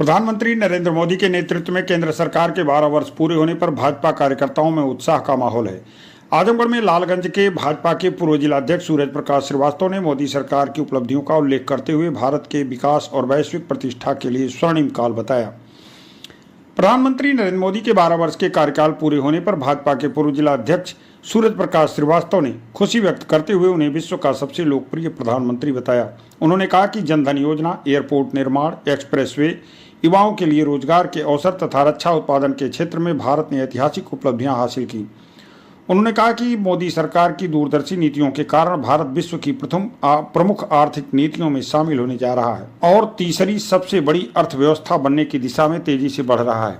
प्रधानमंत्री नरेंद्र मोदी के नेतृत्व में केंद्र सरकार के 12 वर्ष पूरे होने पर भाजपा कार्यकर्ताओं में उत्साह का माहौल है। आजमगढ़ में लालगंज के भाजपा के पूर्व जिलाध्यक्ष सूरज प्रकाश श्रीवास्तव ने मोदी सरकार की उपलब्धियों का उल्लेख करते हुए भारत के विकास और वैश्विक प्रतिष्ठा के लिए स्वर्णिम काल बताया। प्रधानमंत्री नरेंद्र मोदी के 12 वर्ष के कार्यकाल पूरे होने पर भाजपा के पूर्व जिलाध्यक्ष सूरज प्रकाश श्रीवास्तव ने खुशी व्यक्त करते हुए उन्हें विश्व का सबसे लोकप्रिय प्रधानमंत्री बताया। उन्होंने कहा कि जनधन योजना, एयरपोर्ट निर्माण, एक्सप्रेसवे, युवाओं के लिए रोजगार के अवसर तथा रक्षा उत्पादन के क्षेत्र में भारत ने ऐतिहासिक उपलब्धियां हासिल की। उन्होंने कहा कि मोदी सरकार की दूरदर्शी नीतियों के कारण भारत विश्व की प्रमुख आर्थिक नीतियों में शामिल होने जा रहा है और तीसरी सबसे बड़ी अर्थव्यवस्था बनने की दिशा में तेजी से बढ़ रहा है।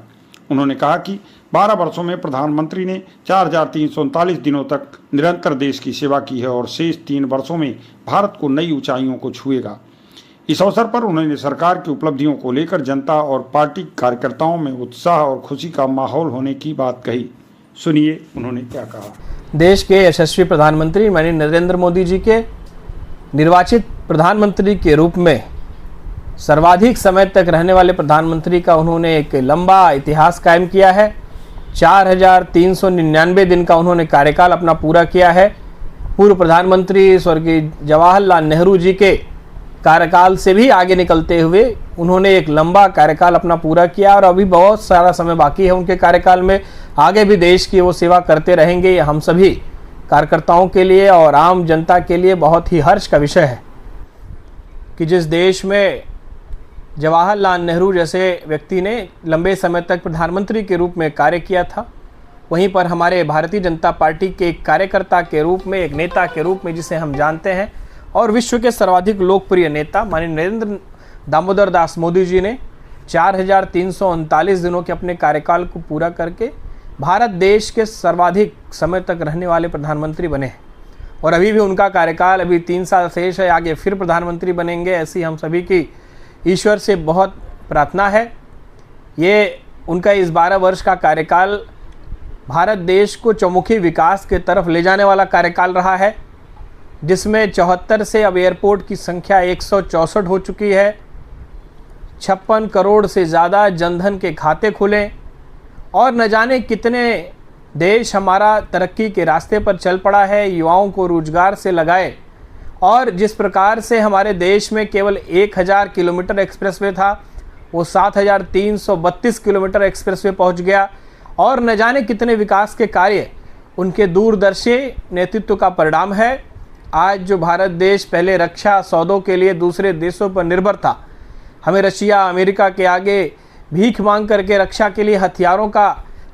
उन्होंने कहा कि 12 वर्षों में प्रधानमंत्री ने 4,339 दिनों तक निरंतर देश की सेवा की है और शेष 3 वर्षों में भारत को नई ऊंचाइयों को छुएगा। इस अवसर पर उन्होंने सरकार की उपलब्धियों को लेकर जनता और पार्टी कार्यकर्ताओं में उत्साह और खुशी का माहौल होने की बात कही। सुनिए उन्होंने क्या कहा। देश के यशस्वी प्रधानमंत्री माननीय नरेंद्र मोदी जी के निर्वाचित प्रधानमंत्री के रूप में सर्वाधिक समय तक रहने वाले प्रधानमंत्री का उन्होंने एक लंबा इतिहास कायम किया है। 4,399 दिन का उन्होंने कार्यकाल अपना पूरा किया है। पूर्व प्रधानमंत्री स्वर्गीय जवाहरलाल नेहरू जी के कार्यकाल से भी आगे निकलते हुए उन्होंने एक लंबा कार्यकाल अपना पूरा किया और अभी बहुत सारा समय बाकी है उनके कार्यकाल में। आगे भी देश की वो सेवा करते रहेंगे। ये हम सभी कार्यकर्ताओं के लिए और आम जनता के लिए बहुत ही हर्ष का विषय है कि जिस देश में जवाहरलाल नेहरू जैसे व्यक्ति ने लंबे समय तक प्रधानमंत्री के रूप में कार्य किया था, वहीं पर हमारे भारतीय जनता पार्टी के एक कार्यकर्ता के रूप में, एक नेता के रूप में जिसे हम जानते हैं और विश्व के सर्वाधिक लोकप्रिय नेता माननीय नरेंद्र दामोदर दास मोदी जी ने 4,339 दिनों के अपने कार्यकाल को पूरा करके भारत देश के सर्वाधिक समय तक रहने वाले प्रधानमंत्री बने हैं और अभी भी उनका कार्यकाल अभी 3 साल शेष है। आगे फिर प्रधानमंत्री बनेंगे, ऐसी हम सभी की ईश्वर से बहुत प्रार्थना है। ये उनका इस 12 वर्ष का कार्यकाल भारत देश को चौमुखी विकास के तरफ ले जाने वाला कार्यकाल रहा है, जिसमें 74 से अब एयरपोर्ट की संख्या 164 हो चुकी है। 56 करोड़ से ज़्यादा जनधन के खाते खुले और न जाने कितने देश हमारा तरक्की के रास्ते पर चल पड़ा है, युवाओं को रोजगार से लगाए। और जिस प्रकार से हमारे देश में केवल 1,000 किलोमीटर एक्सप्रेसवे था, वो 7,332 किलोमीटर एक्सप्रेसवे पहुंच गया और न जाने कितने विकास के कार्य उनके दूरदर्शी नेतृत्व का परिणाम है। आज जो भारत देश पहले रक्षा सौदों के लिए दूसरे देशों पर निर्भर था, हमें रशिया अमेरिका के आगे भीख मांग करके रक्षा के लिए हथियारों का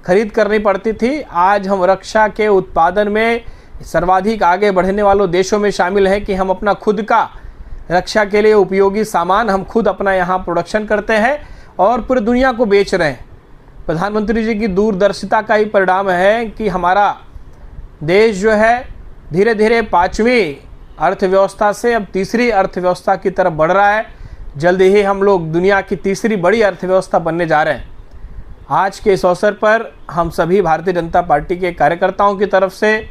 खरीद करनी पड़ती थी, आज हम रक्षा के उत्पादन में सर्वाधिक आगे बढ़ने वालों देशों में शामिल हैं कि हम अपना खुद का रक्षा के लिए उपयोगी सामान हम खुद अपना यहाँ प्रोडक्शन करते हैं और पूरी दुनिया को बेच रहे हैं। प्रधानमंत्री जी की दूरदर्शिता का ही परिणाम है कि हमारा देश जो है धीरे धीरे 5वीं अर्थव्यवस्था से अब तीसरी अर्थव्यवस्था की तरफ बढ़ रहा है। जल्दी ही हम लोग दुनिया की तीसरी बड़ी अर्थव्यवस्था बनने जा रहे हैं। आज के इस अवसर पर हम सभी भारतीय जनता पार्टी के कार्यकर्ताओं की तरफ से,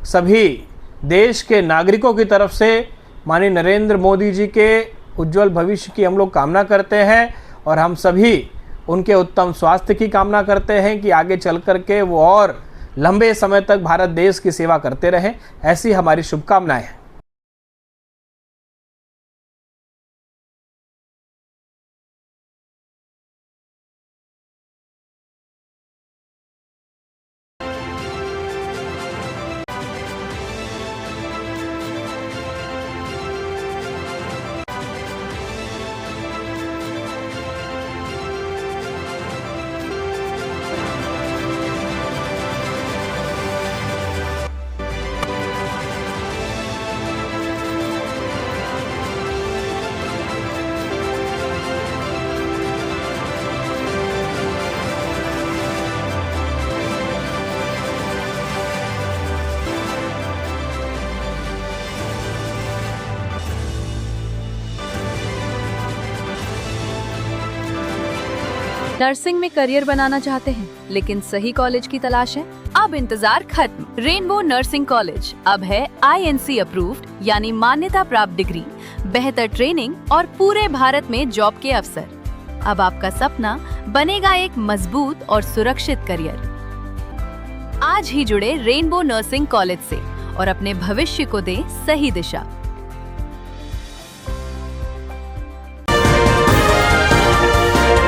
सभी देश के नागरिकों की तरफ से माननीय नरेंद्र मोदी जी के उज्जवल भविष्य की हम लोग कामना करते हैं और हम सभी उनके उत्तम स्वास्थ्य की कामना करते हैं कि आगे चल कर के वो और लंबे समय तक भारत देश की सेवा करते रहें। ऐसी हमारी शुभकामनाएं हैं। नर्सिंग में करियर बनाना चाहते हैं लेकिन सही कॉलेज की तलाश है? अब इंतजार खत्म। रेनबो नर्सिंग कॉलेज अब है INC अप्रूव्ड यानी मान्यता प्राप्त डिग्री, बेहतर ट्रेनिंग और पूरे भारत में जॉब के अवसर। अब आपका सपना बनेगा एक मजबूत और सुरक्षित करियर। आज ही जुड़े रेनबो नर्सिंग कॉलेज से और अपने भविष्य को दें सही दिशा।